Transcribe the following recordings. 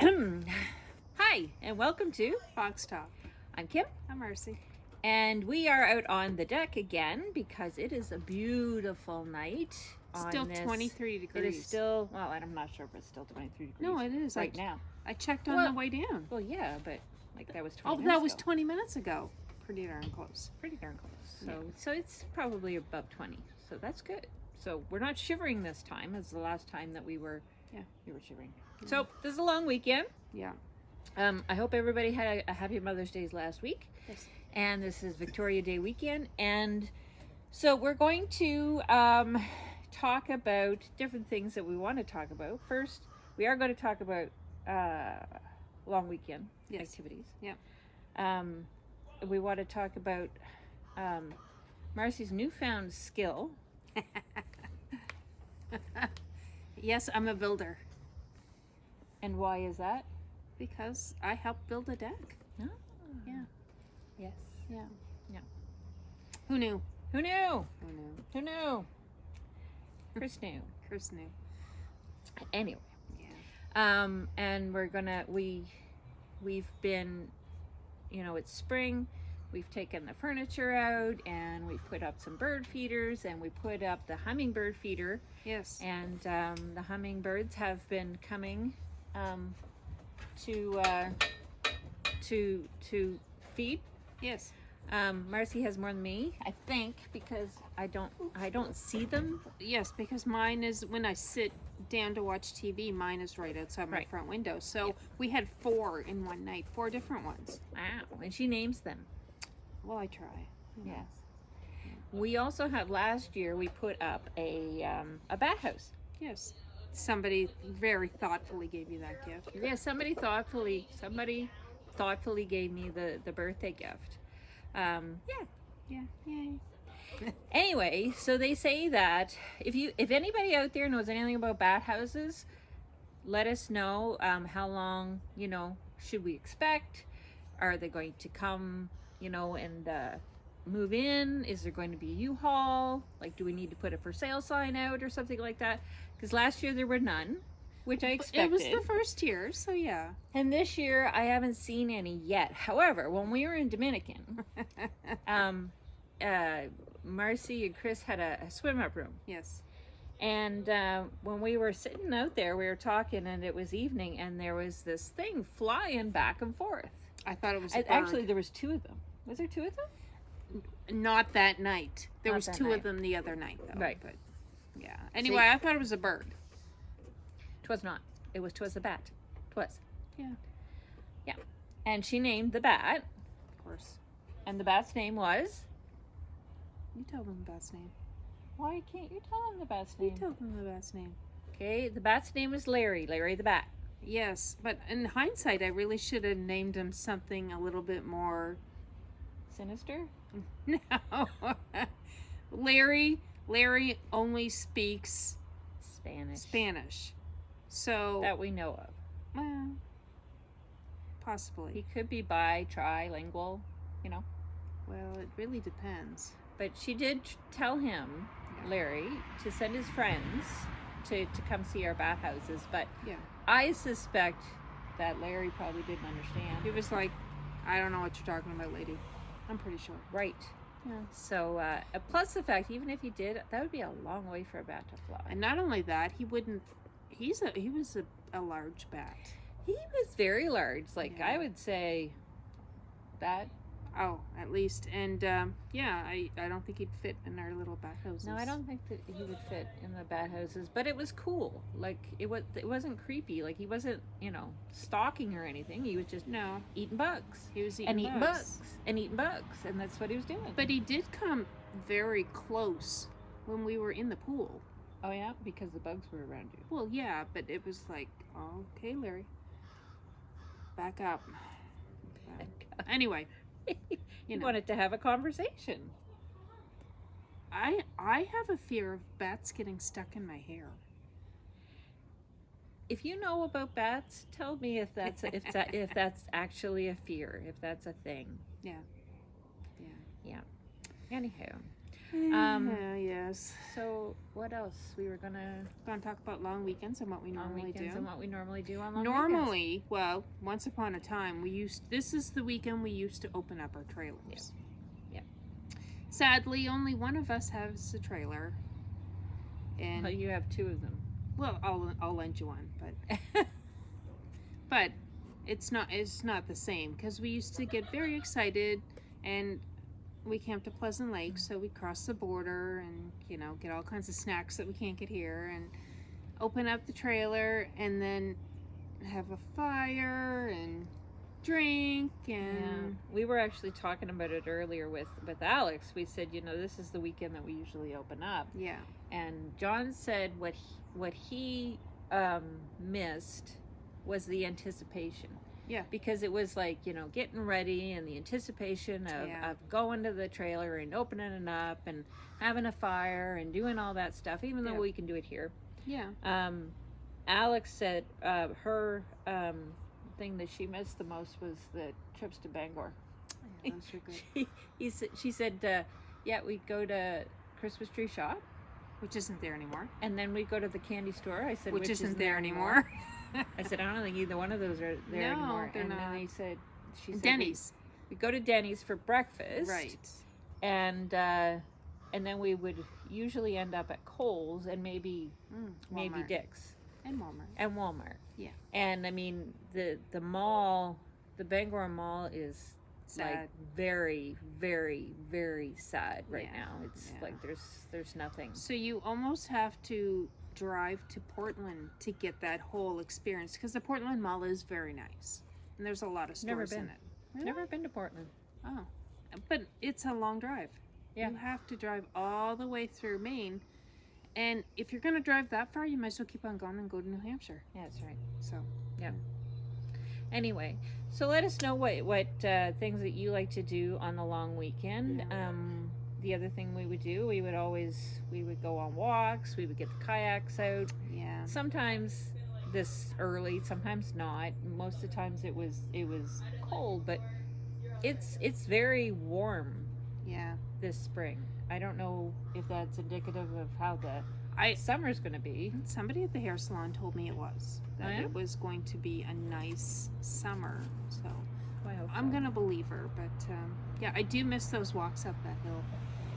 Hi, and welcome to Fox Talk. I'm Kim, I'm Marcy. and we are out on the deck again because it is a beautiful night. Still 23 degrees. It is still, well, I'm not sure if it's still 23 degrees. No, it is. Right now. I checked on the way down. Well, yeah, but like that was 20 Oh, minutes that was ago. 20 minutes ago. Pretty darn close. Pretty darn close. So, Yeah. so it's probably above 20. So that's good. So we're not shivering this time as the last time that we were shivering. Yeah. So this is a long weekend. Yeah. I hope everybody had a happy Mother's Day last week. Yes. And this is Victoria Day weekend. And so we're going to talk about different things that we want to talk about. First, we are going to talk about long weekend activities. Yeah. We want to talk about Marcy's newfound skill. Yes, I'm a builder. And why is that? Because I helped build a deck. Oh. Yeah. Yes. Yeah. Yeah. Who knew? Who knew? Who knew? Who knew? Chris knew. Chris knew. Anyway. Yeah. And we've been, it's spring. We've taken the furniture out and we've put up some bird feeders and we put up the hummingbird feeder. Yes. And the hummingbirds have been coming to feed. Yes. Marcy has more than me, I think, because I don't see them. Yes, because mine is, when I sit down to watch TV, mine is right outside my front window. So we had 4 in one night, 4 different ones. Wow, and she names them. Well, I try. Yes. We also have, last year we put up a bat house. Yes. Somebody very thoughtfully gave you that gift. Yeah, somebody thoughtfully gave me the birthday gift. Yeah. Yay. Anyway, so they say that if anybody out there knows anything about bat houses, let us know. How long should we expect? Are they going to come and move in? Is there going to be a U-Haul? Like, do we need to put a for sale sign out or something like that? Because last year there were none, which I expected. It was the first year, so yeah. And this year I haven't seen any yet. However, when we were in Dominican, Marcy and Chris had a swim-up room. Yes. And when we were sitting out there, we were talking, and it was evening, and there was this thing flying back and forth. I thought it was a bird. Actually, there was 2 of them. Was there 2 of them? Not that night. There was 2 of them the other night, though. Right. But yeah. Anyway, I thought it was a bird. 'Twas not. 'Twas a bat. 'Twas. Yeah. Yeah. And she named the bat. Of course. And the bat's name was? You tell them the bat's name. Why can't you tell them the bat's name? You tell them the bat's name. Okay, the bat's name is Larry. Larry the bat. Yes, but in hindsight, I really should have named him something a little bit more... Sinister? No. Larry only speaks Spanish. So that we know of. Well, possibly. He could be trilingual, Well, it really depends. But she did tell him, Larry, to send his friends to come see our bat houses. But yeah, I suspect that Larry probably didn't understand. He was like, I don't know what you're talking about, lady. I'm pretty sure. Right. Yeah. So, plus the fact, even if he did, that would be a long way for a bat to fly. And not only that, he was a large bat. He was very large. Like, I would say that. Oh, at least. And, I don't think he'd fit in our little bat houses. No, I don't think that he would fit in the bat houses. But it was cool. Like, it wasn't creepy. Like, he wasn't, stalking or anything. He was just eating bugs. He was eating bugs. And eating bugs. And that's what he was doing. But he did come very close when we were in the pool. Oh, yeah? Because the bugs were around you. Well, yeah, but it was like, okay, Larry. Back up. Anyway. You wanted to have a conversation. I have a fear of bats getting stuck in my hair. If you know about bats, tell me if that's actually a fear, if that's a thing. Yeah. Anyhow, Yes. So what else? We were gonna Gonna talk about long weekends and what we on normally weekends do. and what we normally do on long weekends. Normally, well, once upon a time, this is the weekend we used to open up our trailers. Yep. Sadly, only one of us has a trailer. And Well, you have two of them. well, I'll lend you one, but it's not the same because we used to get very excited and we camped at Pleasant Lake, so we crossed the border and get all kinds of snacks that we can't get here and open up the trailer and then have a fire and drink and we were actually talking about it earlier with Alex. We said, this is the weekend that we usually open up. Yeah. And John said what he missed was the anticipation. Yeah. Because it was like, getting ready and the anticipation of going to the trailer and opening it up and having a fire and doing all that stuff, even though we can do it here. Yeah. Alex said her thing that she missed the most was the trips to Bangor. Yeah, those are good. She said, we'd go to Christmas tree shop. Which isn't there anymore. And then we go to the candy store. I said, which isn't there anymore. I said, I don't think either one of those are there anymore. They're and not. Then she said, Denny's. We go to Denny's for breakfast. Right. And then we would usually end up at Kohl's and maybe Dick's. And Walmart. And Walmart. Yeah. And I mean, the mall, the Bangor Mall is Sad. like very, very, very sad right now. It's like there's nothing. So you almost have to drive to Portland to get that whole experience because the Portland Mall is very nice and there's a lot of stores in it. Really? Never been to Portland. Oh, but it's a long drive. Yeah. You have to drive all the way through Maine, and if you're going to drive that far, you might as well keep on going and go to New Hampshire. Yeah, that's right. So yeah. Anyway, so let us know what things that you like to do on the long weekend. Yeah. The other thing we would do, we would go on walks. We would get the kayaks out. yeah, Sometimes this early, sometimes not. Most of the times it was cold, but it's very warm yeah. this spring. I don't know if that's indicative of how the summer's going to be. Somebody at the hair salon told me it was that it was going to be a nice summer. So I hope I'm so. gonna believe her. But yeah, I do miss those walks up that hill.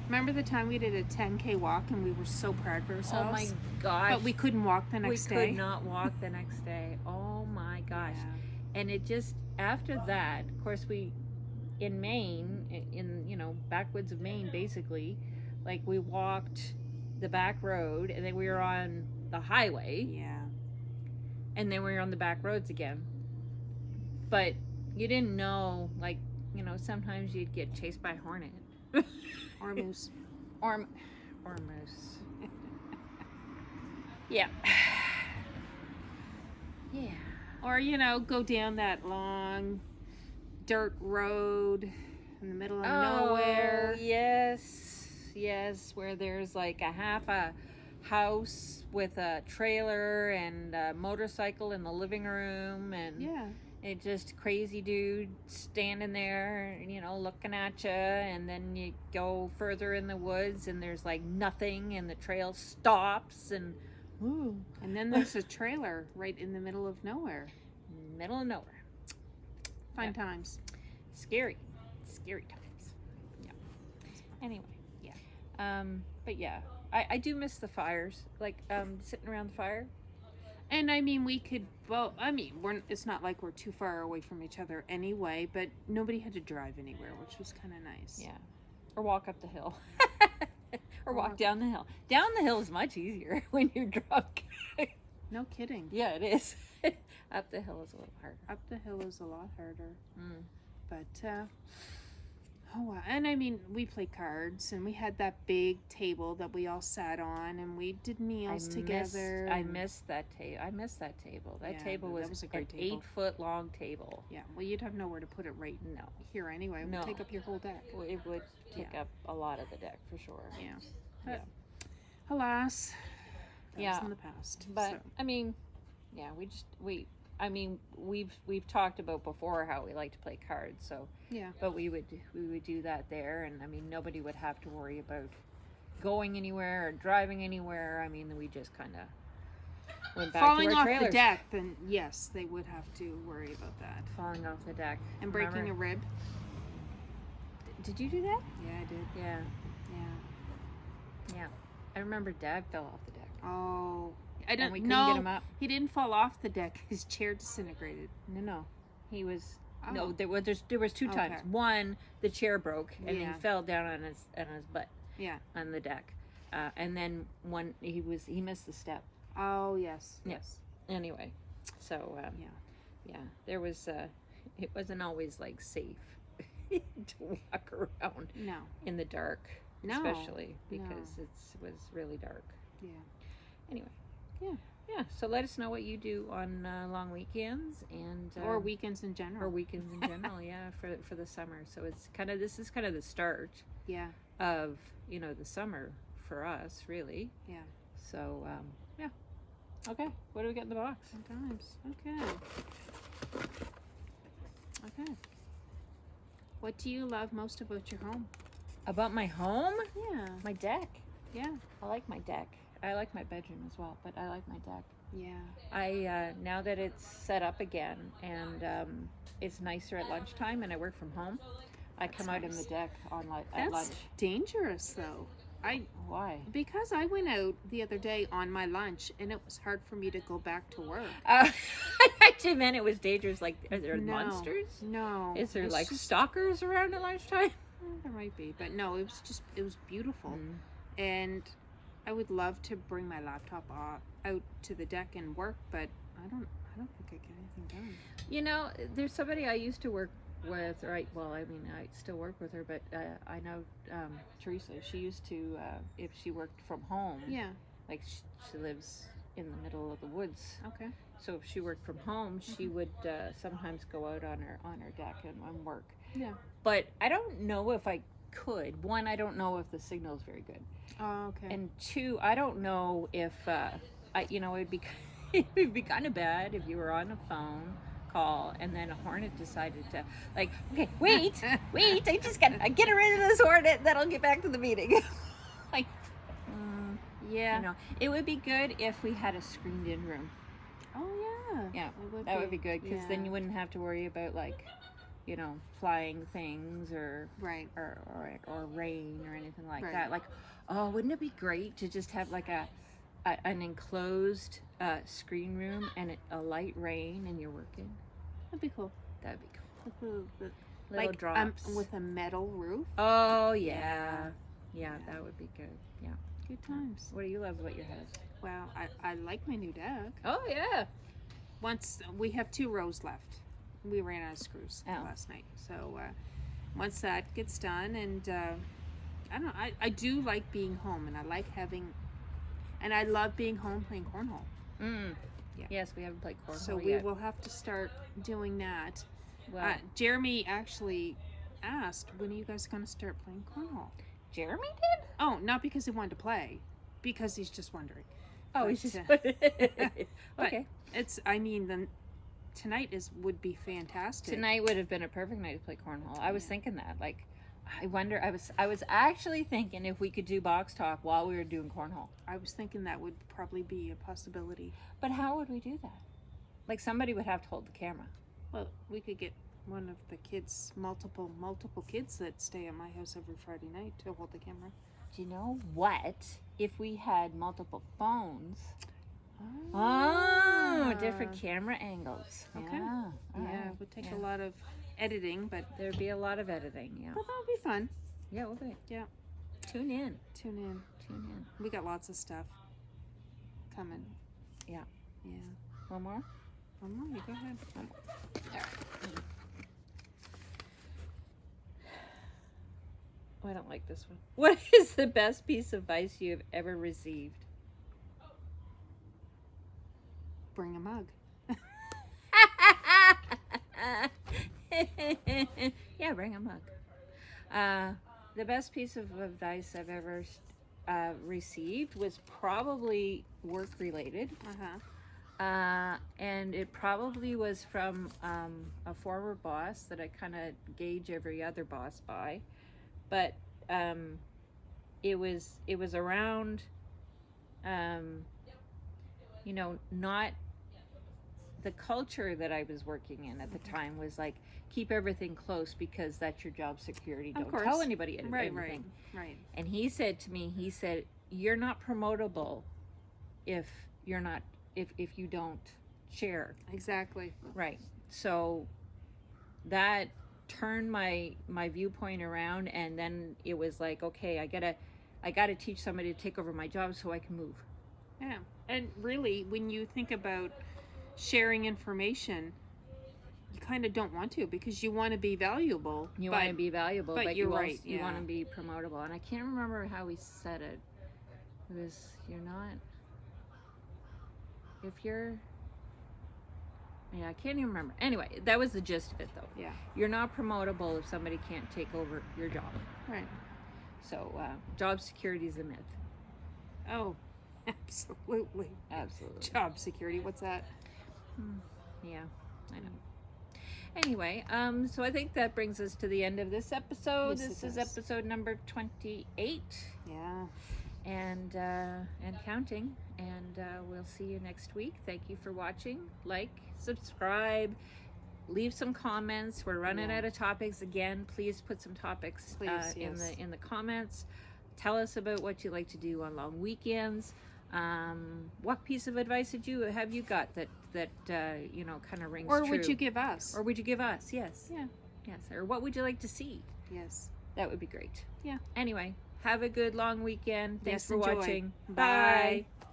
Remember the time we did a 10K walk and we were so proud of ourselves? Oh my gosh. But we couldn't walk the next day. We could not walk the next day. Oh my gosh. Yeah. And it just, after that, of course, we, in Maine, in backwoods of Maine, basically, like we walked the back road and then we were on the highway. Yeah. And then we were on the back roads again. But you didn't know, like, sometimes you'd get chased by a hornet. Or moose. Or moose. Yeah. Yeah. Or, go down that long dirt road in the middle of nowhere. Yes, where there's like a half a house with a trailer and a motorcycle in the living room and Yeah. it just crazy dude standing there, looking at you, and then you go further in the woods and there's like nothing and the trail stops and ooh. And then there's a trailer right in the middle of nowhere. Middle of nowhere. Fun times. Scary times. Yeah. Anyway, yeah. But yeah, I do miss the fires, like sitting around the fire. And I mean, we could it's not like we're too far away from each other anyway, but nobody had to drive anywhere, which was kind of nice. Yeah. Or walk up the hill. Or walk down the hill. Down the hill is much easier when you're drunk. No kidding. Yeah, it is. Up the hill is a little harder. Up the hill is a lot harder. Mm. But, oh wow. And I mean, we played cards and we had that big table that we all sat on and we did meals together. I missed that table. That table was a great an table. 8-foot long table. Yeah, well, you'd have nowhere to put it right No. here anyway. It would take up your whole deck. Well, it would take up a lot of the deck for sure. Yeah. Yeah. But, alas, that was Yeah. in the past. But so. I mean, yeah, we've talked about before how we like to play cards, so Yeah. but we would do that there, and I mean nobody would have to worry about going anywhere or driving anywhere, I mean, we just kind of went back Falling to our off trailers. the deck, then yes, they would have to worry about that. Falling off the deck. And breaking Remember? a rib. Did you do that? Yeah, I did. Yeah. Yeah. I remember Dad fell off the deck. Oh, I And don't we couldn't know. get him up. He didn't fall off the deck. His chair disintegrated. No. He was Oh. no. There was two times. Okay. One, the chair broke and Yeah. he fell down on his butt Yeah. on the deck, and then one he missed the step. Oh, yes. Yeah. Yes. Anyway, so yeah, there was it wasn't always like safe to walk around No. in the dark, No. especially because it was really dark. Yeah. Anyway, Yeah. So let us know what you do on long weekends and Or weekends in general. or weekends in general. Yeah, for the summer. So this is kind of the start Yeah. of the summer for us, really. Yeah. So yeah. Okay, what do we get in the box? Sometimes. Okay. Okay. What do you love most about your home? About my home? Yeah. My deck. Yeah. I like my deck. I like my bedroom as well, but I like my deck. Yeah. I now that it's set up again and it's nicer at lunchtime and I work from home, I come out on nice. the deck at That's lunch. dangerous, though. Why? Because I went out the other day on my lunch, and it was hard for me to go back to work. I just meant it was dangerous. Like, are there No. monsters? No. Is there it's like just- stalkers around at lunchtime? There might be, but no. It was beautiful, Mm. and I would love to bring my laptop out to the deck and work, but I don't think I get anything done. You know, there's somebody I used to work with, right? Well, I mean, I still work with her, but I know Teresa. She used to, if she worked from home, Yeah. like she lives in the middle of the woods. Okay. So if she worked from home, she would sometimes go out on her deck and work. Yeah. But I don't know if I could. One, I don't know if the signal is very good, Oh, okay. and two, I don't know if it'd be it would be kind of bad if you were on a phone call and then a hornet decided to okay, wait, I just gotta get rid of this hornet, then I'll get back to the meeting. like, yeah. it would be good if we had a screened-in room. Oh, yeah. Yeah, It that would be good because then yeah. you wouldn't have to worry about flying things or Right. or rain or anything like Right. that. Like, oh, wouldn't it be great to just have like an enclosed screen room and a light rain and you're working? That'd be cool. That'd be cool. With Little like drops. with a metal roof. Oh yeah, that would be good. Yeah. Good times. What do you love about your house? Well, I like my new deck. Oh yeah. Once we have 2 rows left, we ran out of screws Oh. last night. So once that gets done, and I don't know, I do like being home, and I like and I love being home playing cornhole. Yeah. Yes, we haven't played cornhole So we yet. will have to start doing that. Well, Jeremy actually asked, when are you guys going to start playing cornhole? Jeremy did. Oh, not because he wanted to play, because he's just wondering. Oh, But, he's just but okay. then tonight would be fantastic. Tonight would have been a perfect night to play cornhole. I was thinking that. Like, I wonder. I was actually thinking if we could do box talk while we were doing cornhole. I was thinking that would probably be a possibility. But how would we do that? Like, somebody would have to hold the camera. Well, we could get one of the kids, multiple kids that stay at my house every Friday night to hold the camera. Do you know what? If we had multiple phones. Ah. Oh, different camera angles. Okay. Yeah. All Yeah, right. it would take Yeah. a lot of editing, but There'd be a lot of editing. Yeah. that would be fun. Yeah, we'll be. Yeah. Tune in. Tune in. Tune in. We got lots of stuff coming. Yeah. Yeah. One more. One more, you go ahead. All right. Oh, I don't like this one. What is the best piece of advice you have ever received? Bring a mug. Yeah, bring a mug. The best piece of advice I've ever received was probably work related. And it probably was from a former boss that I kind of gauge every other boss by. But it was around, not the culture that I was working in at the time was like, keep everything close because that's your job security. Don't tell anybody anything. Right. And he said to me, you're not promotable if you're not, if you don't share. Exactly. Right. So that turned my viewpoint around, and then it was like, okay, I gotta teach somebody to take over my job so I can move. Yeah. And really, when you think about sharing information, you kind of don't want to, because you want to be valuable. You want to be valuable, but you're you right. You want to be promotable. And I can't remember how he said it. It was, I can't even remember. Anyway, that was the gist of it, though. Yeah. You're not promotable if somebody can't take over your job. Right. So, job security is a myth. Oh, absolutely. Absolutely. Job security, what's that? Yeah, I know. Anyway, so I think that brings us to the end of this episode. Yes, This it is does. episode number 28. Yeah. And counting. And we'll see you next week. Thank you for watching. Like, subscribe, leave some comments. We're running out of topics again. Please put some topics in the comments. Tell us about what you like to do on long weekends. What piece of advice have you got that kind of rings true? Or would you give us? Or would you give us? Yes. Yeah. Yes. Or what would you like to see? Yes. That would be great. Yeah. Anyway, have a good long weekend. Thanks for enjoy. watching. Bye. Bye.